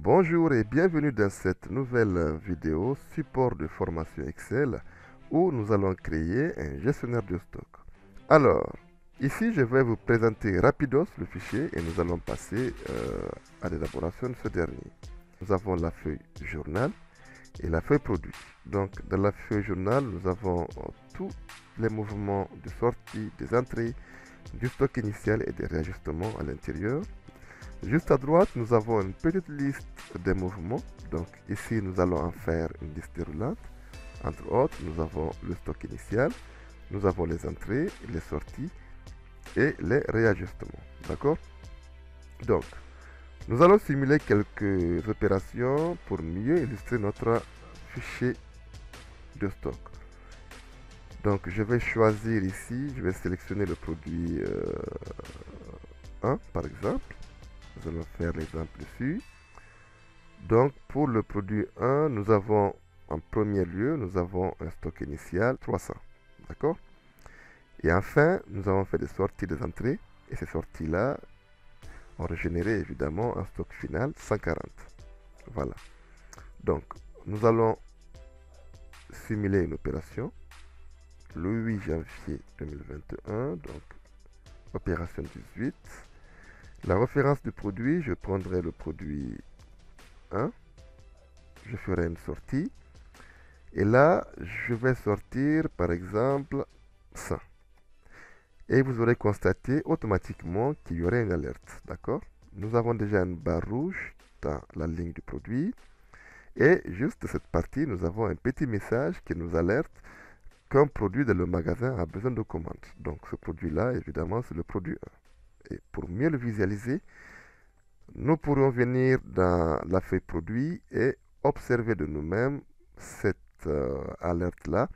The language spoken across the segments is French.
Bonjour et bienvenue dans cette nouvelle vidéo support de formation Excel où nous allons créer un gestionnaire de stock. Alors, ici je vais vous présenter rapidos le fichier et nous allons passer à l'élaboration de ce dernier. Nous avons la feuille journal et la feuille produit. Donc dans la feuille journal, nous avons tous les mouvements de sortie, des entrées, du stock initial et des réajustements à l'intérieur. Juste à droite, nous avons une petite liste des mouvements. Donc ici, nous allons en faire une liste déroulante. Entre autres, nous avons le stock initial, nous avons les entrées, les sorties et les réajustements. D'accord? Donc, nous allons simuler quelques opérations pour mieux illustrer notre fichier de stock. Donc, je vais choisir ici, je vais sélectionner le produit 1 par exemple. Nous allons faire l'exemple dessus. Donc, pour le produit 1, nous avons en premier lieu, nous avons un stock initial 300. D'accord? Et enfin, nous avons fait des sorties, des entrées. Et ces sorties-là ont régénéré évidemment un stock final 140. Voilà. Donc, nous allons simuler une opération le 8 janvier 2021. Donc, opération 18. La référence du produit, je prendrai le produit 1. Je ferai une sortie. Et là, je vais sortir par exemple 100. Et vous aurez constaté automatiquement qu'il y aurait une alerte. D'accord? Nous avons déjà une barre rouge dans la ligne du produit. Et juste cette partie, nous avons un petit message qui nous alerte qu'un produit dans le magasin a besoin de commande. Donc ce produit-là, évidemment, c'est le produit 1. Et pour mieux le visualiser, nous pourrons venir dans la feuille produit et observer de nous-mêmes cette alerte-là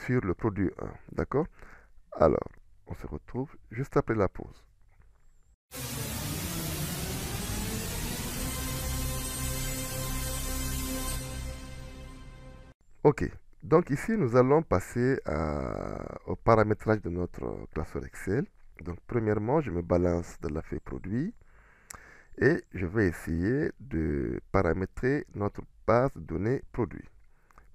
sur le produit 1. D'accord? Alors, on se retrouve juste après la pause. Ok, donc ici nous allons passer au paramétrage de notre classeur Excel. Donc premièrement, je me balance dans la feuille produit et je vais essayer de paramétrer notre base de données produit.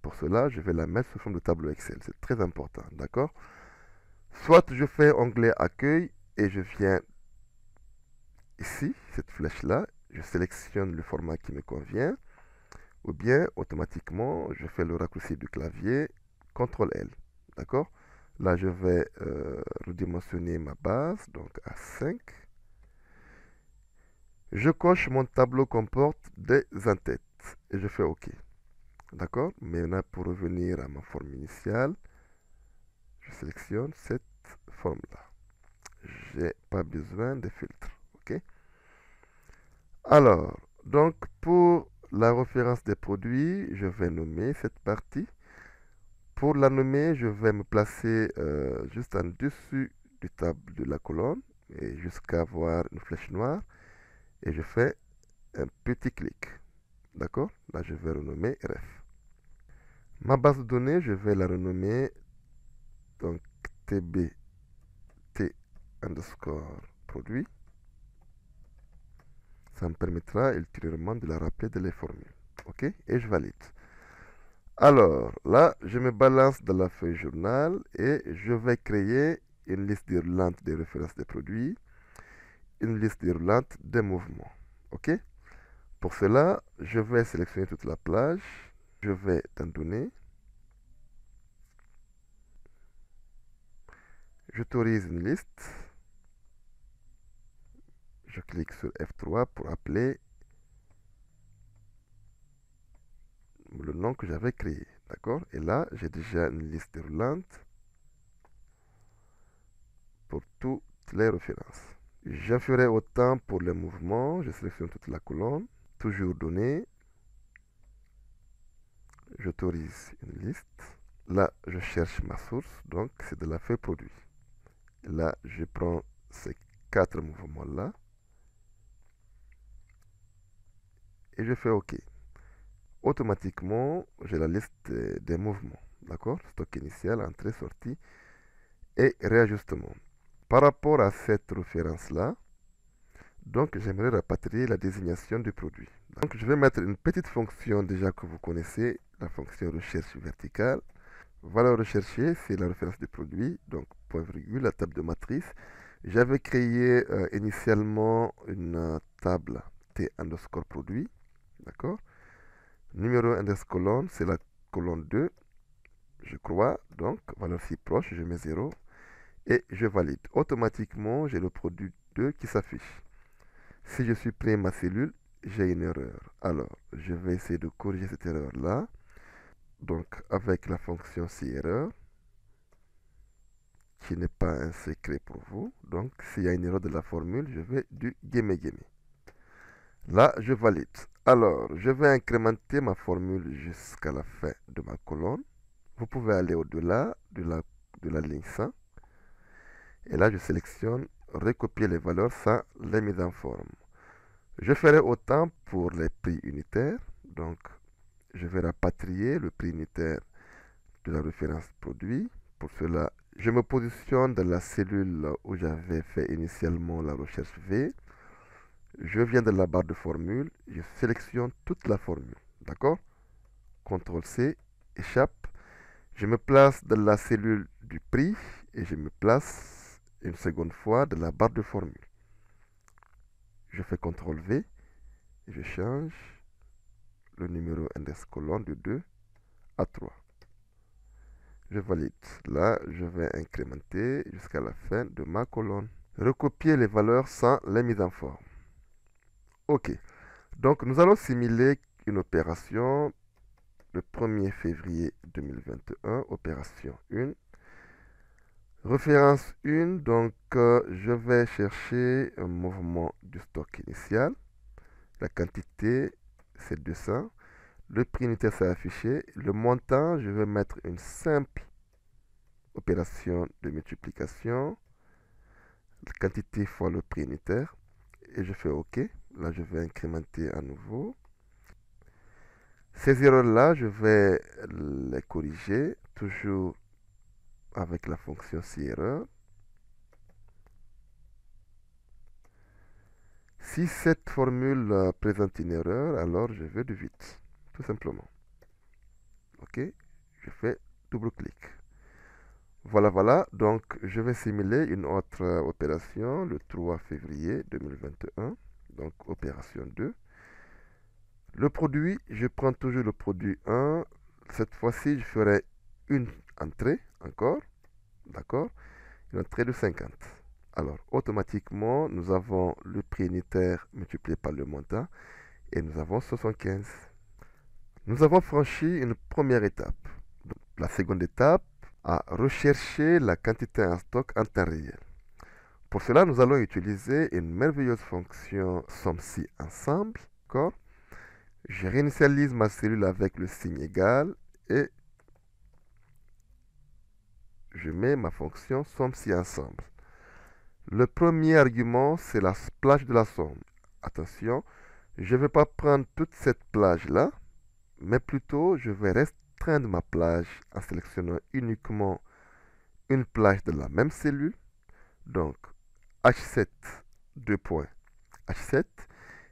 Pour cela, je vais la mettre sous forme de tableau Excel. C'est très important, d'accord? Soit je fais onglet accueil et je viens ici, cette flèche-là, je sélectionne le format qui me convient, ou bien automatiquement, je fais le raccourci du clavier, CTRL-L, d'accord? Là, je vais redimensionner ma base, donc à 5. Je coche mon tableau comporte des en-têtes et je fais OK, d'accord? Maintenant, pour revenir à ma forme initiale, je sélectionne cette forme-là. J'ai pas besoin de filtre, OK? Alors, donc pour la référence des produits, je vais nommer cette partie. Pour la nommer, je vais me placer juste en dessus du table de la colonne et jusqu'à voir une flèche noire et je fais un petit clic. D'accord? Là, je vais renommer RF. Ma base de données, je vais la renommer donc TBT underscore produit. Ça me permettra ultérieurement de la rappeler de les formules. OK? Et je valide. Alors, là, je me balance dans la feuille journal et je vais créer une liste déroulante des références des produits, une liste déroulante des mouvements. OK? Pour cela, je vais sélectionner toute la plage. Je vais dans Données. J'autorise une liste. Je clique sur F3 pour appeler le nom que j'avais créé. D'accord? Et là, j'ai déjà une liste déroulante pour toutes les références. Je ferai autant pour les mouvements. Je sélectionne toute la colonne. Toujours Données. J'autorise une liste. Là, je cherche ma source. Donc, c'est de la feuille produit. Là, je prends ces 4 mouvements-là. Et je fais OK. Automatiquement, j'ai la liste des mouvements. D'accord? Stock initial, entrée, sortie et réajustement. Par rapport à cette référence-là, Donc, j'aimerais rapatrier la désignation du produit. Donc, je vais mettre une petite fonction déjà que vous connaissez, la fonction recherche verticale. Valeur recherchée, c'est la référence du produit. Donc, point virgule, la table de matrice. J'avais créé initialement une table T underscore produit. D'accord. Numéro index colonne, c'est la colonne 2, je crois. Donc, valeur si proche, je mets 0 et je valide. Automatiquement, j'ai le produit 2 qui s'affiche. Si je supprime ma cellule, j'ai une erreur. Alors, je vais essayer de corriger cette erreur-là. Donc, avec la fonction si-erreur, qui n'est pas un secret pour vous. Donc, s'il y a une erreur de la formule, je vais du guémé. Là, je valide. Alors, je vais incrémenter ma formule jusqu'à la fin de ma colonne. Vous pouvez aller au-delà de la ligne 100. Et là, je sélectionne recopier les valeurs sans les mises en forme. Je ferai autant pour les prix unitaires. Donc, je vais rapatrier le prix unitaire de la référence produit. Pour cela, je me positionne dans la cellule où j'avais fait initialement la recherche V. Je viens de la barre de formule, je sélectionne toute la formule. D'accord? CTRL C, échappe. Je me place dans la cellule du prix et je me place une seconde fois dans la barre de formule. Je fais CTRL V et je change le numéro index colonne de 2 à 3. Je valide. Là, je vais incrémenter jusqu'à la fin de ma colonne. Recopier les valeurs sans les mises en forme. OK. Donc, nous allons simuler une opération le 1er février 2021, opération 1. Référence 1, donc je vais chercher un mouvement du stock initial. La quantité, c'est 200. Le prix unitaire, c'est affiché. Le montant, je vais mettre une simple opération de multiplication. La quantité fois le prix unitaire. Et je fais OK. Là, je vais incrémenter à nouveau. Ces erreurs-là, je vais les corriger, toujours avec la fonction si-erreur. Si cette formule présente une erreur, alors je vais du vide, tout simplement. OK, je fais double-clic. Voilà, donc je vais simuler une autre opération le 3 février 2021, donc opération 2. Le produit, je prends toujours le produit 1. Cette fois-ci, je ferai une entrée encore, d'accord, une entrée de 50. Alors, automatiquement, nous avons le prix unitaire multiplié par le montant et nous avons 75. Nous avons franchi une première étape. La seconde étape, à rechercher la quantité en stock en temps réel. Pour cela, nous allons utiliser une merveilleuse fonction somme-si ensemble. D'accord? Je réinitialise ma cellule avec le signe égal et je mets ma fonction somme-si ensemble. Le premier argument, c'est la plage de la somme. Attention, je ne vais pas prendre toute cette plage-là, mais plutôt je vais restreindre ma plage en sélectionnant uniquement une plage de la même cellule. Donc, H7, 2 points, H7.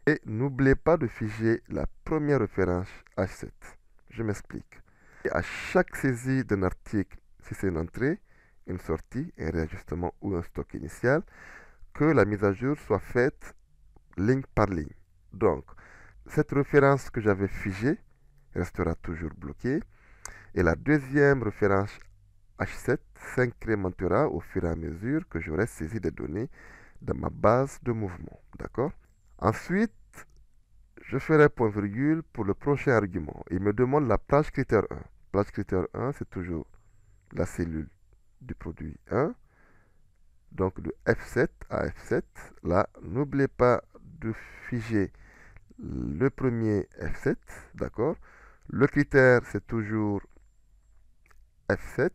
Et n'oubliez pas de figer la première référence H7. Je m'explique. À chaque saisie d'un article, si c'est une entrée, une sortie, un réajustement ou un stock initial, que la mise à jour soit faite ligne par ligne. Donc, cette référence que j'avais figée restera toujours bloquée. Et la deuxième référence H7 s'incrémentera au fur et à mesure que j'aurai saisi des données dans ma base de mouvement. D'accord? Ensuite, je ferai point virgule pour le prochain argument. Il me demande la plage critère 1. Plage critère 1, c'est toujours la cellule du produit 1. Donc de F7 à F7. Là, n'oubliez pas de figer le premier F7. D'accord? Le critère, c'est toujours F7.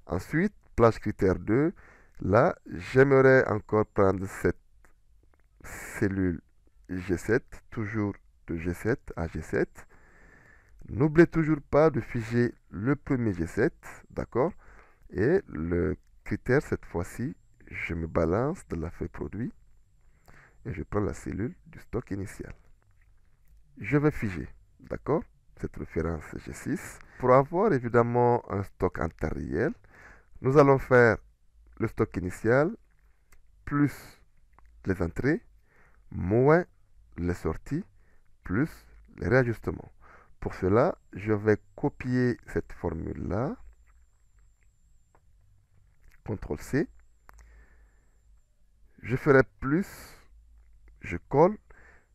Ensuite, plage critère 2. Là, j'aimerais encore prendre cette cellule G7, toujours de G7 à G7. N'oubliez toujours pas de figer le premier G7, d'accord? Et le critère, cette fois-ci, je me balance de la feuille produit. et je prends la cellule du stock initial. Je vais figer, d'accord, cette référence G6. Pour avoir évidemment un stock en temps réel, nous allons faire le stock initial plus les entrées moins les sorties plus les réajustements. Pour cela, je vais copier cette formule-là, CTRL-C. Je ferai plus, je colle,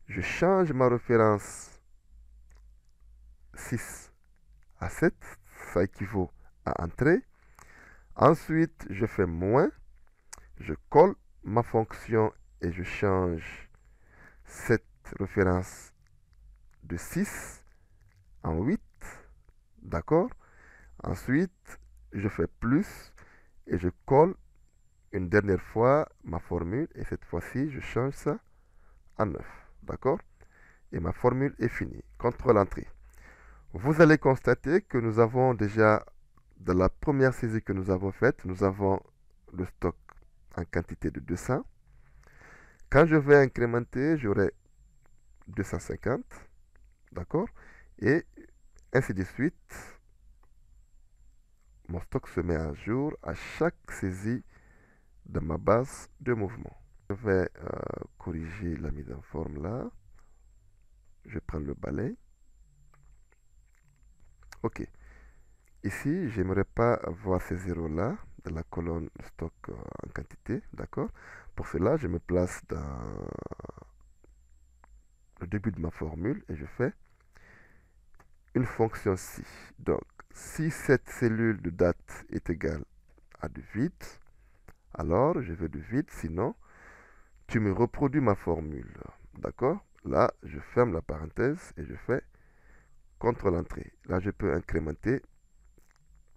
je change ma référence 6 à 7, ça équivaut à entrée. Ensuite, je fais moins, je colle ma fonction et je change cette référence de 6 en 8, d'accord? Ensuite, je fais plus et je colle une dernière fois ma formule et cette fois-ci, je change ça en 9, d'accord? Et ma formule est finie. CTRL Entrée. Vous allez constater que nous avons déjà, dans la première saisie que nous avons faite, nous avons le stock en quantité de 200. Quand je vais incrémenter, j'aurai 250, d'accord? Et ainsi de suite, mon stock se met à jour à chaque saisie de ma base de mouvement. Je vais corriger la mise en forme là. Je prends le balai. Ok. Ici, j'aimerais pas avoir ces zéros-là dans la colonne stock en quantité, d'accord? Pour cela, je me place dans le début de ma formule et je fais une fonction si. Donc, si cette cellule de date est égale à du vide, alors je veux du vide, sinon tu me reproduis ma formule, d'accord? Là, je ferme la parenthèse et je fais CTRL Entrée. Là, je peux incrémenter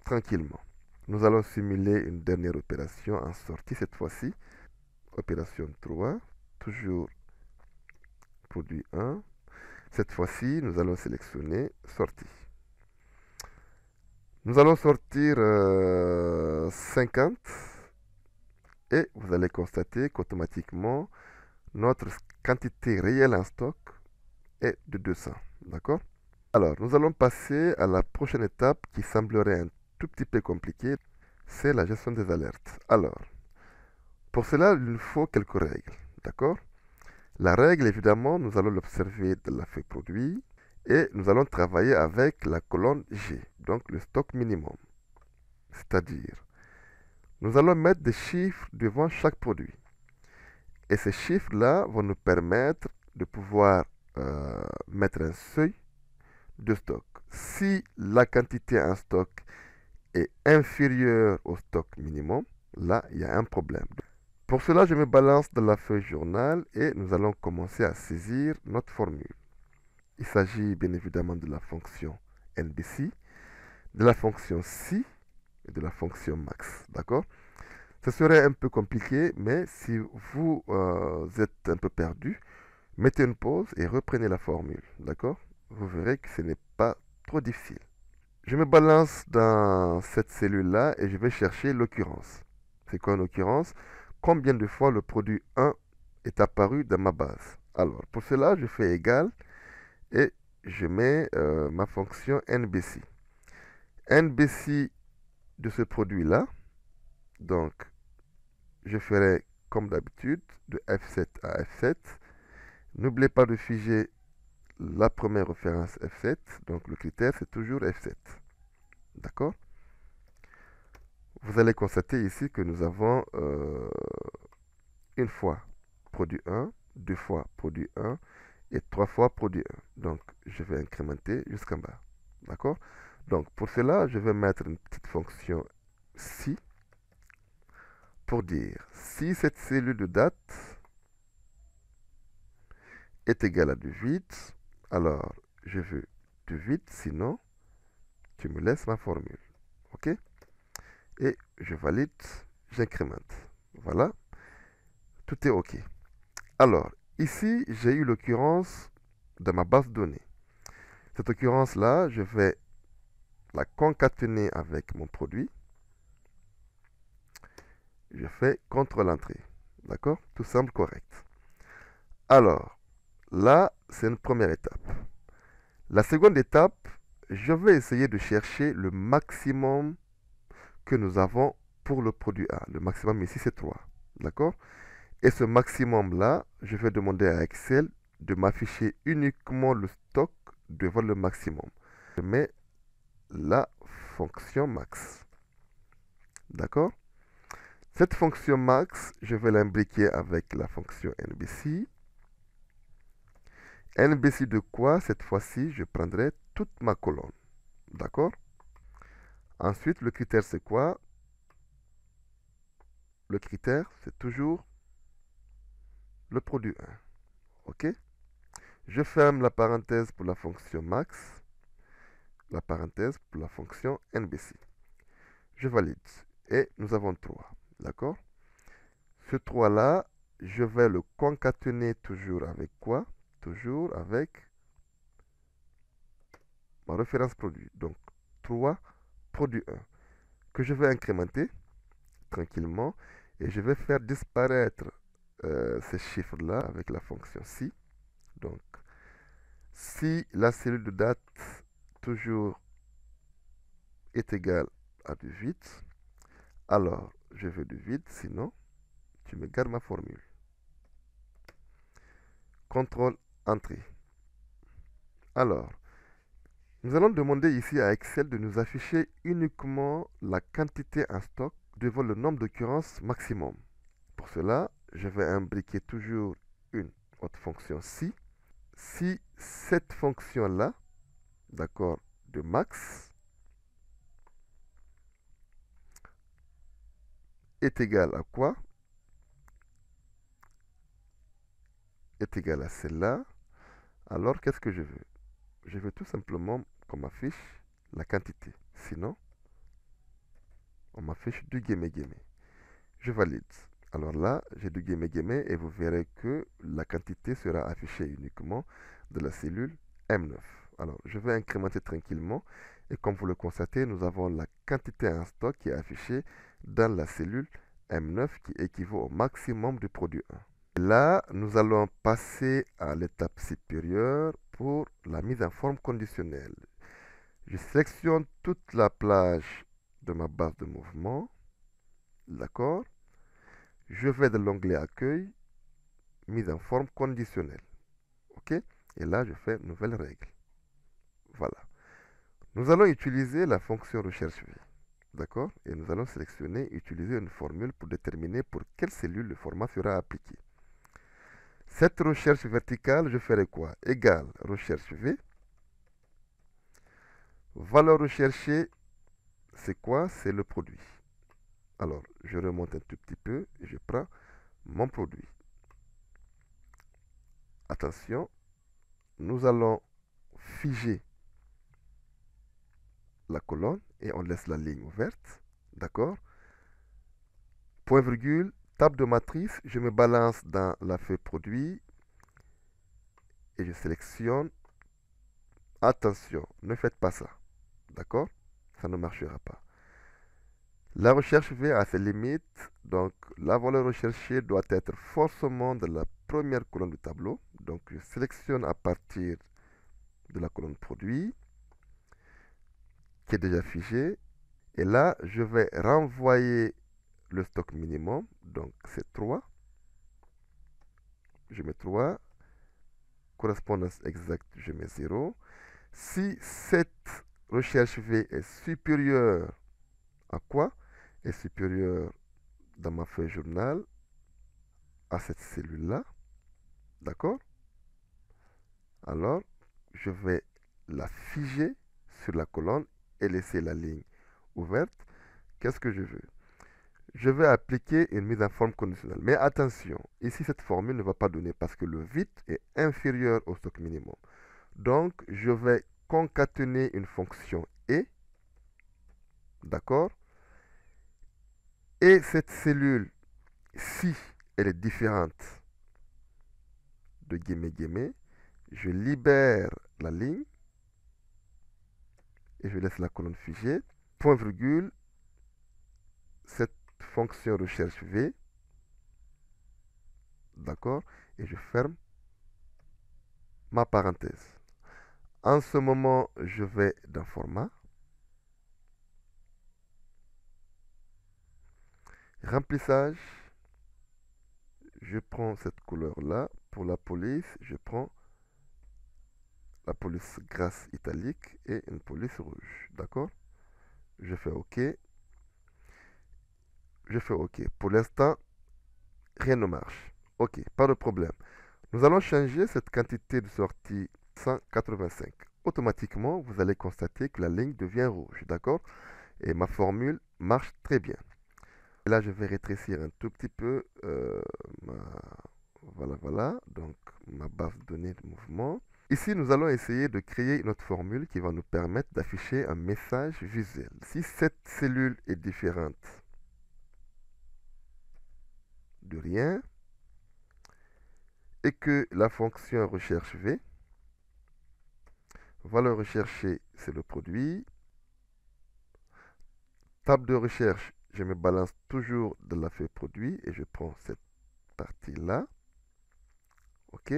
tranquillement. Nous allons simuler une dernière opération en sortie cette fois-ci. Opération 3, toujours produit 1. Cette fois-ci, nous allons sélectionner sortie. Nous allons sortir 50 et vous allez constater qu'automatiquement, notre quantité réelle en stock est de 200. D'accord? Alors, nous allons passer à la prochaine étape qui semblerait un tout petit peu compliquée. C'est la gestion des alertes. Alors, pour cela, il nous faut quelques règles. D'accord? La règle, évidemment, nous allons l'observer de la feuille produit et nous allons travailler avec la colonne G, donc le stock minimum. C'est-à-dire, nous allons mettre des chiffres devant chaque produit. Et ces chiffres-là vont nous permettre de pouvoir mettre un seuil de stock. Si la quantité en stock est inférieure au stock minimum, là, il y a un problème. Pour cela, je me balance dans la feuille journal et nous allons commencer à saisir notre formule. Il s'agit bien évidemment de la fonction NBC, de la fonction si et de la fonction max. D'accord? Ce serait un peu compliqué, mais si vous êtes un peu perdu, mettez une pause et reprenez la formule. D'accord? Vous verrez que ce n'est pas trop difficile. Je me balance dans cette cellule-là et je vais chercher l'occurrence. C'est quoi une occurrence? Combien de fois le produit 1 est apparu dans ma base? Alors, pour cela, je fais égal et je mets ma fonction NBC. NBC de ce produit-là, donc je ferai comme d'habitude de F7 à F7. N'oubliez pas de figer la première référence F7, donc le critère c'est toujours F7. D'accord? Vous allez constater ici que nous avons une fois produit 1, deux fois produit 1 et trois fois produit 1. Donc, je vais incrémenter jusqu'en bas. D'accord? Donc, pour cela, je vais mettre une petite fonction si pour dire si cette cellule de date est égale à du vide, alors je veux du vide, sinon tu me laisses ma formule. OK? Et je valide, j'incrémente. Voilà, tout est OK. Alors, ici, j'ai eu l'occurrence de ma base de données. Cette occurrence-là, je vais la concaténer avec mon produit. Je fais CTRL Entrée. D'accord? Tout semble correct. Alors, là, c'est une première étape. La seconde étape, je vais essayer de chercher le maximum que nous avons pour le produit A. Le maximum ici, c'est 3. D'accord? Et ce maximum-là, je vais demander à Excel de m'afficher uniquement le stock devant le maximum. Je mets la fonction max. D'accord? Cette fonction max, je vais l'imbriquer avec la fonction NBC. NBC de quoi? Cette fois-ci, je prendrai toute ma colonne. D'accord? Ensuite, le critère, c'est quoi? Le critère, c'est toujours le produit 1. OK? Je ferme la parenthèse pour la fonction max, la parenthèse pour la fonction NBC. Je valide. Et nous avons 3. D'accord? Ce 3-là, je vais le concaténer toujours avec quoi? Toujours avec ma référence produit. Donc, 3, produit 1, que je vais incrémenter tranquillement. Et je vais faire disparaître ces chiffres-là avec la fonction si. Donc, si la cellule de date toujours est égale à du vide, alors je veux du vide, sinon tu me gardes ma formule. Contrôle Entrée. Alors, nous allons demander ici à Excel de nous afficher uniquement la quantité en stock devant le nombre d'occurrences maximum. Pour cela, je vais imbriquer toujours une autre fonction si. Si cette fonction-là, d'accord, de max, est égale à quoi? Est égale à celle-là. Alors, qu'est-ce que je veux? Je veux tout simplement qu'on m'affiche la quantité. Sinon, on m'affiche du guémé-guémé. Je valide. Alors là, j'ai du guémé-guémé et vous verrez que la quantité sera affichée uniquement de la cellule M9. Alors, je vais incrémenter tranquillement et comme vous le constatez, nous avons la quantité en stock qui est affichée dans la cellule M9 qui équivaut au maximum du produit 1. Là, nous allons passer à l'étape supérieure pour la mise en forme conditionnelle. Je sélectionne toute la plage de ma base de mouvement. D'accord? Je vais dans l'onglet Accueil, mise en forme conditionnelle. OK? Et là, je fais Nouvelle règle. Voilà. Nous allons utiliser la fonction recherche V. D'accord? Et nous allons sélectionner utiliser une formule pour déterminer pour quelle cellule le format sera appliqué. Cette recherche verticale, je ferai quoi? Égale recherche V. Valeur recherchée, c'est quoi? C'est le produit. Alors, je remonte un tout petit peu et je prends mon produit. Attention, nous allons figer la colonne et on laisse la ligne ouverte. D'accord? Point virgule, table de matrice, je me balance dans la feuille produit et je sélectionne. Attention, ne faites pas ça. D'accord? Ça ne marchera pas. La recherche V a ses limites, donc la valeur recherchée doit être forcément de la première colonne du tableau. Donc je sélectionne à partir de la colonne produit, qui est déjà figée. Et là, je vais renvoyer le stock minimum, donc c'est 3. Je mets 3. Correspondance exacte, je mets 0. Si cette recherche V est supérieure à quoi? Est supérieure dans ma feuille journal à cette cellule-là. D'accord? Alors, je vais la figer sur la colonne et laisser la ligne ouverte. Qu'est-ce que je veux? Je vais appliquer une mise en forme conditionnelle. Mais attention, ici cette formule ne va pas donner parce que le vide est inférieur au stock minimum. Donc, je vais concaténer une fonction et, d'accord? Et cette cellule, si elle est différente de guillemets, je libère la ligne et je laisse la colonne figée. Point virgule, cette fonction recherche V, d'accord? Et je ferme ma parenthèse. En ce moment, je vais dans format. Remplissage. Je prends cette couleur-là. Pour la police, je prends la police grasse italique et une police rouge. D'accord? Je fais OK. Je fais OK. Pour l'instant, rien ne marche. OK, pas de problème. Nous allons changer cette quantité de sortie 185. Automatiquement, vous allez constater que la ligne devient rouge. D'accord? Et ma formule marche très bien. Et là, je vais rétrécir un tout petit peu voilà, voilà. Donc, ma base de données de mouvement. Ici, nous allons essayer de créer une autre formule qui va nous permettre d'afficher un message visuel. Si cette cellule est différente de rien et que la fonction recherche V, valeur recherchée, c'est le produit. Table de recherche, je me balance toujours de la feuille produit et je prends cette partie-là. OK.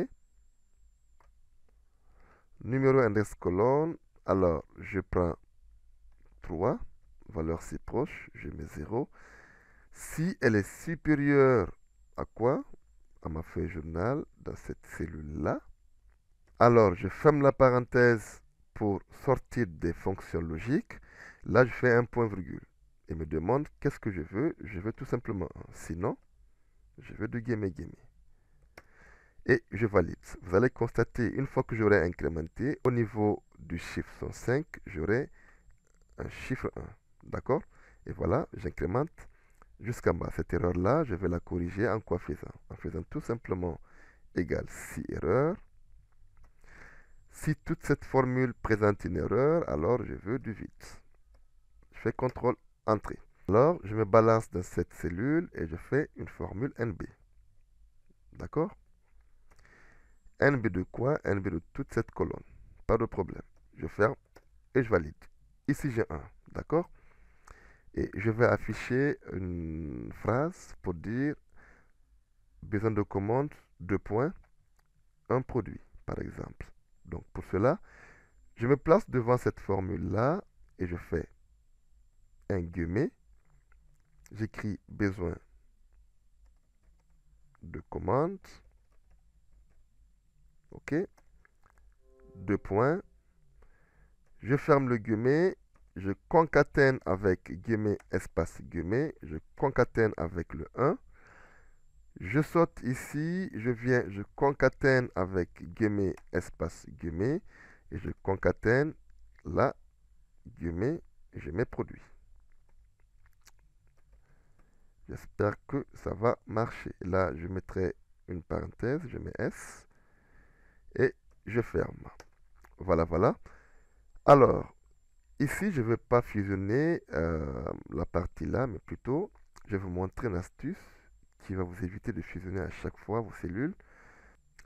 Numéro index colonne, alors je prends 3, valeur si proche, je mets 0. Si elle est supérieure à quoi? À ma feuille journal, dans cette cellule-là. Alors, je ferme la parenthèse pour sortir des fonctions logiques. Là, je fais un point-virgule. Et me demande qu'est-ce que je veux. Je veux tout simplement 1. Sinon, je veux de guillemets. Et je valide. Vous allez constater, une fois que j'aurai incrémenté, au niveau du chiffre 105, j'aurai un chiffre 1. D'accord? Et voilà, j'incrémente jusqu'en bas. Cette erreur-là, je vais la corriger en quoi faisant? En faisant tout simplement égal si erreur. Si toute cette formule présente une erreur, alors je veux du vide. Je fais CTRL Entrée. Alors, je me balance dans cette cellule et je fais une formule NB. D'accord? NB de quoi? NB de toute cette colonne. Pas de problème. Je ferme et je valide. Ici, j'ai 1. D'accord? Et je vais afficher une phrase pour dire besoin de commande, 2 points, un produit, par exemple. Donc, pour cela, je me place devant cette formule-là et je fais un guillemet. J'écris besoin de commande. OK. 2 points. Je ferme le guillemet. Je concatène avec guillemet, espace guillemet. Je concatène avec le 1. Je saute ici. Je viens, je concatène avec guillemet, espace guillemet. Et je concatène là, guillemet. Et je mets produit. J'espère que ça va marcher. Là, je mettrai une parenthèse. Je mets S. Et je ferme. Voilà, voilà. Alors, ici, je ne vais pas fusionner la partie là, mais plutôt, je vais vous montrer une astuce qui va vous éviter de fusionner à chaque fois vos cellules.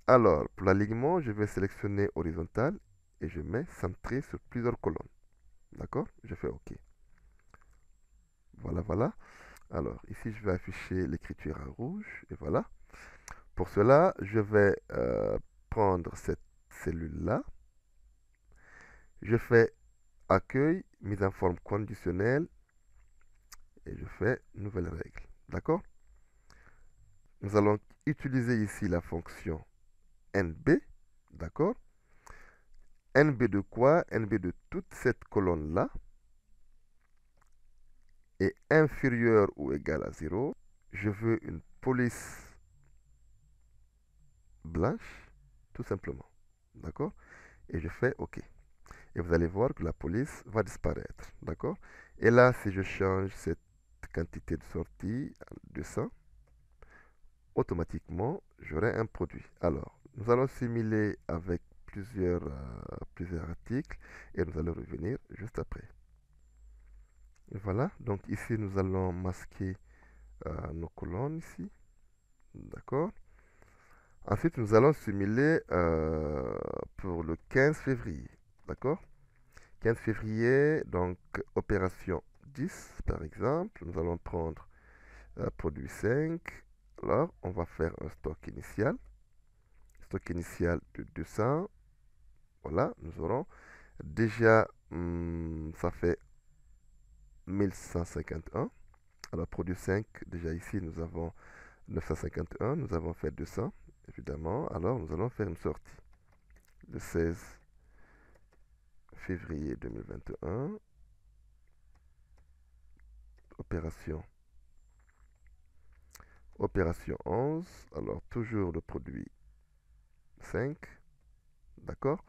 Alors, pour l'alignement, je vais sélectionner horizontal et je mets centré sur plusieurs colonnes. D'accord? Je fais OK. Voilà, voilà. Alors, ici, je vais afficher l'écriture en rouge et voilà. Pour cela, je vais prendre cette cellule-là. Je fais accueil, mise en forme conditionnelle et je fais nouvelle règle. D'accord? Nous allons utiliser ici la fonction NB. D'accord? NB de quoi? NB de toute cette colonne-là est inférieur ou égal à 0. Je veux une police blanche, tout simplement. D'accord? Et je fais OK. Et vous allez voir que la police va disparaître. D'accord? Et là, si je change cette quantité de sortie à 200, automatiquement, j'aurai un produit. Alors, nous allons simuler avec plusieurs articles et nous allons revenir juste après. Et voilà, donc ici, nous allons masquer nos colonnes ici. D'accord? Ensuite, nous allons simuler pour le 15 février. D'accord? 15 février, donc opération 10 par exemple. Nous allons prendre produit 5. Alors, on va faire un stock initial. stock initial de 200. Voilà, nous aurons déjà, ça fait 1151. Alors, produit 5, déjà ici, nous avons 951. Nous avons fait 200, évidemment. Alors, nous allons faire une sortie. Le 16 février 2021. Opération 11. Alors, toujours le produit 5. D'accord?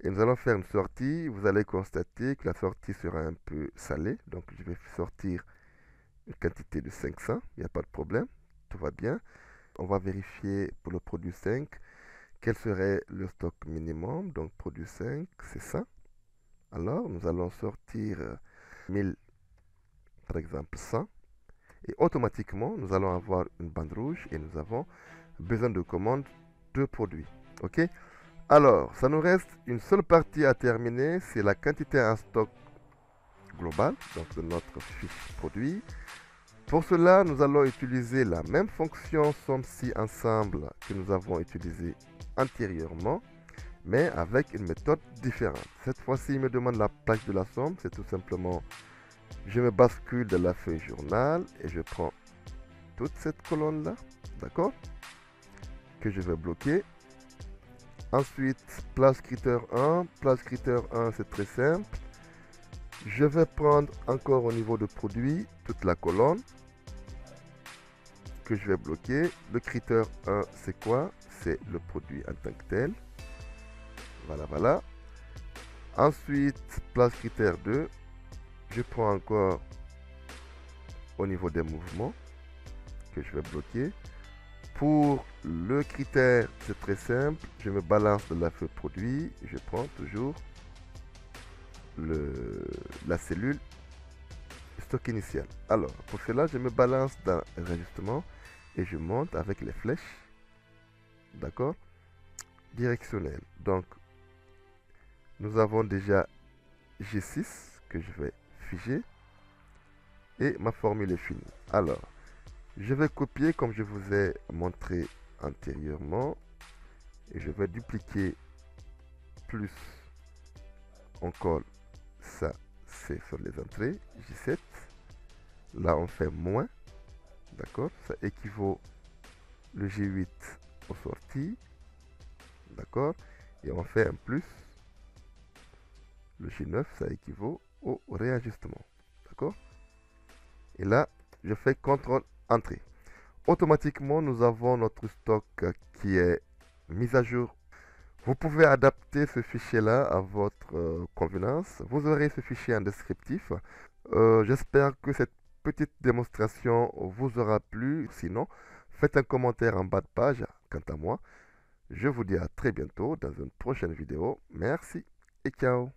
Et nous allons faire une sortie. Vous allez constater que la sortie sera un peu salée. Donc, je vais sortir une quantité de 500. Il n'y a pas de problème. Tout va bien. On va vérifier pour le produit 5 quel serait le stock minimum. Donc, produit 5, c'est ça. Alors, nous allons sortir 1000, par exemple 100. Et automatiquement, nous allons avoir une bande rouge et nous avons besoin de commandes de produits. OK? Alors, ça nous reste une seule partie à terminer, c'est la quantité en stock global, donc de notre fiche produit. Pour cela, nous allons utiliser la même fonction somme-ci ensemble que nous avons utilisée antérieurement, mais avec une méthode différente. Cette fois-ci, il me demande la plage de la somme, c'est tout simplement, je me bascule de la feuille journal et je prends toute cette colonne-là, d'accord, que je vais bloquer. Ensuite, place critère 1. Place critère 1, c'est très simple. Je vais prendre encore au niveau de produit toute la colonne que je vais bloquer. Le critère 1, c'est quoi? C'est le produit en tant que tel. Voilà, voilà. Ensuite, place critère 2. Je prends encore au niveau des mouvements que je vais bloquer. Pour le critère, c'est très simple. Je me balance de la feuille produit. Je prends toujours la cellule stock initial. Alors, pour cela, je me balance dans l'ajustement et je monte avec les flèches. D'accord? Directionnel. Donc, nous avons déjà G6 que je vais figer et ma formule est finie. Alors, je vais copier comme je vous ai montré antérieurement et je vais dupliquer plus, on colle ça, c'est sur les entrées, J7. Là, on fait moins, d'accord? Ça équivaut le G8 aux sorties, d'accord? Et on fait un plus, le G9, ça équivaut au réajustement, d'accord? Et là, je fais CTRL Entrée. Automatiquement, nous avons notre stock qui est mis à jour. Vous pouvez adapter ce fichier-là à votre convenance. Vous aurez ce fichier en descriptif. J'espère que cette petite démonstration vous aura plu. Sinon, faites un commentaire en bas de page. Quant à moi, je vous dis à très bientôt dans une prochaine vidéo. Merci et ciao.